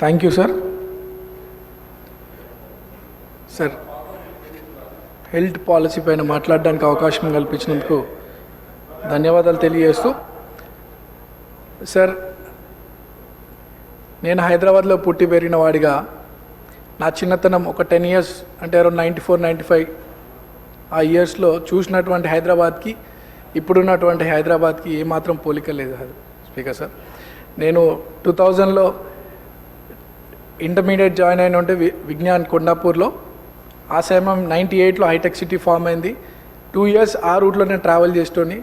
Thank you sir. Sir, health policy పైన మాట్లాడడానికి అవకాశం కల్పించినందుకు ధన్యవాదాలు తెలియజేస్తూ, సార్ నేను హైదరాబాద్లో పుట్టి పెరిగిన వాడిగా నా చిన్నతనం ఒక 10 years అంటే అరౌండ్ 94-95 ఆ ఇయర్స్లో చూసినటువంటి హైదరాబాద్కి ఇప్పుడున్నటువంటి హైదరాబాద్కి ఏమాత్రం పోలిక లేదు స్పీకర్ సార్. నేను 2000లో ఇంటర్మీడియట్ జాయిన్ అయిన ఉంటే విజ్ఞాన్ కొండాపూర్లో. ఆ సమయం 98లో హైటెక్ సిటీ ఫామ్ అయింది. 2 years ఆ రూట్లో నేను ట్రావెల్ చేస్తూని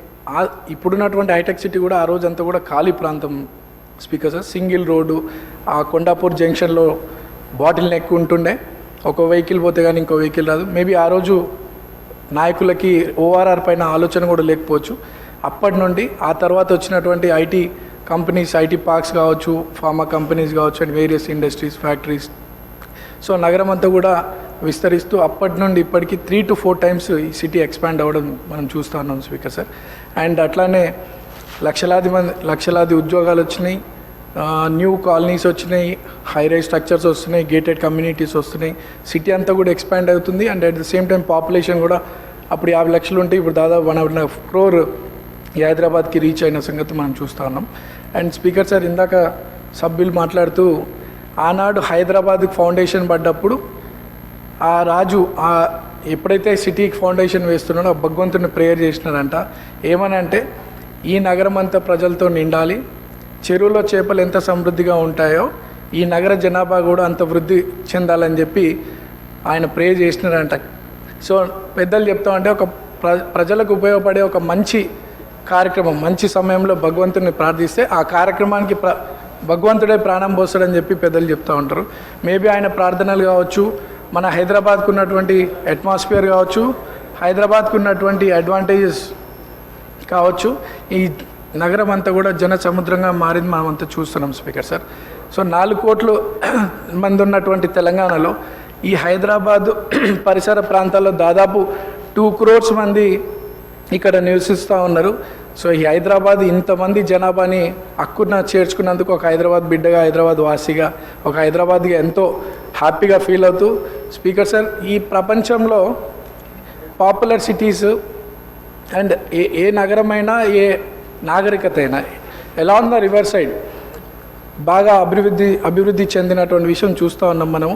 ఇప్పుడున్నటువంటి హైటెక్ సిటీ కూడా ఆ రోజంతా కూడా ఖాళీ ప్రాంతం స్పీకర్ సార్. సింగిల్ రోడ్డు, ఆ కొండాపూర్ జంక్షన్లో బాటిల్ నెక్ ఉంటుండే, ఒక వెహికల్ పోతే కానీ ఇంకో వెహికల్ రాదు. మేబీ ఆ రోజు నాయకులకి ఓఆర్ఆర్ పైన ఆలోచన కూడా లేకపోవచ్చు. అప్పటి నుండి ఆ తర్వాత వచ్చినటువంటి ఐటీ కంపెనీస్, ఐటీ పార్క్స్ కావచ్చు, ఫార్మా కంపెనీస్ కావచ్చు, and various industries, factories, so నగరం అంతా కూడా విస్తరిస్తూ అప్పటి నుండి ఇప్పటికీ 3 to 4 times ఈ సిటీ ఎక్స్పాండ్ అవ్వడం మనం చూస్తూ ఉన్నాం స్పీకర్ సార్. అండ్ అట్లానే లక్షలాది ఉద్యోగాలు వచ్చినాయి, న్యూ కాలనీస్ వచ్చినాయి, హై రైజ్ స్ట్రక్చర్స్ వస్తున్నాయి, గేటెడ్ కమ్యూనిటీస్ వస్తున్నాయి. సిటీ అంతా కూడా ఎక్స్పాండ్ అవుతుంది. And at the same time population కూడా అప్పుడు 50 లక్షలు ఉంటే ఇప్పుడు దాదాపు 1.5 crore ఈ హైదరాబాద్కి రీచ్ అయిన సంగతి మనం చూస్తూ ఉన్నాం. అండ్ స్పీకర్ సార్, ఇందాక సభ్యులు మాట్లాడుతూ ఆనాడు హైదరాబాద్కి ఫౌండేషన్ పడ్డప్పుడు ఆ రాజు ఎప్పుడైతే సిటీకి ఫౌండేషన్ వేస్తున్నాడో భగవంతుని ప్రేయర్ చేసినారంట. ఏమని అంటే, ఈ నగరం అంతా ప్రజలతో నిండాలి, చెరువులో చేపలు ఎంత సమృద్ధిగా ఉంటాయో ఈ నగర జనాభా కూడా అంత వృద్ధి చెందాలని చెప్పి ఆయన ప్రే చేసినారంట. సో పెద్దలు చెప్తామంటే ఒక ప్రజలకు ఉపయోగపడే ఒక మంచి కార్యక్రమం, మంచి సమయంలో భగవంతుని ప్రార్థిస్తే ఆ కార్యక్రమానికి భగవంతుడే ప్రాణం పోస్తాడని చెప్పి పెద్దలు చెప్తూ ఉంటారు. మేబీ ఆయన ప్రార్థనలు కావచ్చు, మన హైదరాబాద్కు ఉన్నటువంటి అట్మాస్ఫియర్ కావచ్చు, హైదరాబాద్కు ఉన్నటువంటి అడ్వాంటేజెస్ కావచ్చు, ఈ నగరం అంతా కూడా జన సముద్రంగా మారింది మనం అంతా చూస్తున్నాం స్పీకర్ సార్. సో 4 కోట్ల మంది ఉన్నటువంటి తెలంగాణలో ఈ హైదరాబాదు పరిసర ప్రాంతాల్లో దాదాపు 2 crores మంది ఇక్కడ నివసిస్తూ ఉన్నారు. సో ఈ హైదరాబాద్ ఇంతమంది జనాభాని హక్కున చేర్చుకున్నందుకు ఒక హైదరాబాద్ బిడ్డగా, హైదరాబాద్ వాసిగా, ఒక హైదరాబాద్గా ఎంతో హ్యాపీగా ఫీల్ అవుతూ స్పీకర్ సార్, ఈ ప్రపంచంలో పాపులర్ సిటీస్ అండ్ ఏ నగరమైనా, ఏ నాగరికత అయినా అలాంగ్ ద రివర్ సైడ్ బాగా అభివృద్ధి చెందినటువంటి విషయం చూస్తూ ఉన్నాం మనము.